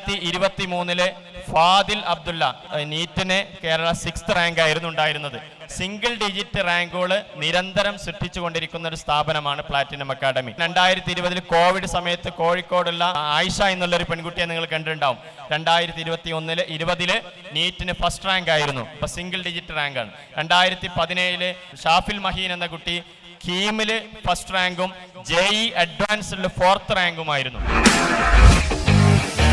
2023 Fadil Abdulla നീറ്റിന് Kerala 6th rank ആയിരുന്നു ഉണ്ടായിരുന്നത്. Single digit റാങ്കുകൾ നിരന്തരം സൃഷ്ടിച്ചുകൊണ്ടിരിക്കുന്ന ഒരു സ്ഥാപനമാണ് പ്ലാറ്റിനം അക്കാഡമി. 2020 കോവിഡ് സമയത്ത് കോഴിക്കോടുള്ള ആയിഷ എന്നുള്ളൊരു പെൺകുട്ടിയെ നിങ്ങൾ കണ്ടിട്ടുണ്ടാവും. 2020 നീറ്റിന് ഫസ്റ്റ് റാങ്ക് ആയിരുന്നു, ഇപ്പൊ സിംഗിൾ ഡിജിറ്റ് റാങ്കാണ്. 2017 ഷാഫിൽ മഹീൻ എന്ന കുട്ടി കീമില് ഫസ്റ്റ് റാങ്കും JEE അഡ്വാൻസ്ഡിൽ 4th റാങ്കുമായിരുന്നു.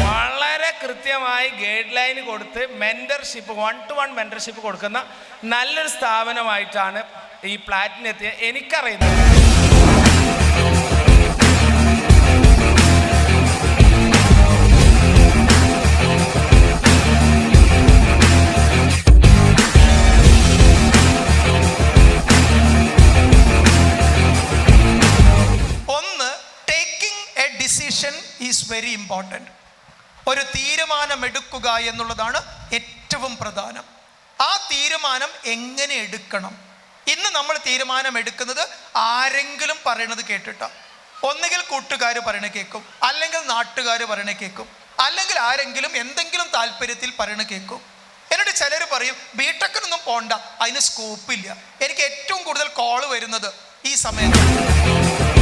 വളരെ കൃത്യമായി ഗൈഡ് ലൈൻ കൊടുത്ത് മെന്റർഷിപ്പ് 1-to-1 മെന്റർഷിപ്പ് കൊടുക്കുന്ന നല്ലൊരു സ്ഥാപനമായിട്ടാണ് ഈ പ്ലാറ്റിനം എത്തിയ എനിക്കറിയുന്നത്. ഒന്ന്, taking A decision is very important. ഒരു തീരുമാനമെടുക്കുക എന്നുള്ളതാണ് ഏറ്റവും പ്രധാനം. ആ തീരുമാനം എങ്ങനെ എടുക്കണം? ഇന്ന് നമ്മൾ തീരുമാനം എടുക്കുന്നത് ആരെങ്കിലും പറയണത് കേട്ടിട്ടാ. ഒന്നുകിൽ കൂട്ടുകാർ പറയണ കേൾക്കും, അല്ലെങ്കിൽ നാട്ടുകാർ പറയണ കേൾക്കും, അല്ലെങ്കിൽ ആരെങ്കിലും എന്തെങ്കിലും താല്പര്യത്തിൽ പറയണ കേൾക്കും. എന്നിട്ട് ചിലർ പറയും ബിടെക്കിനൊന്നും പോണ്ട, അതിന് സ്കോപ്പില്ല. എനിക്ക് ഏറ്റവും കൂടുതൽ കോള് വരുന്നത് ഈ സമയത്ത്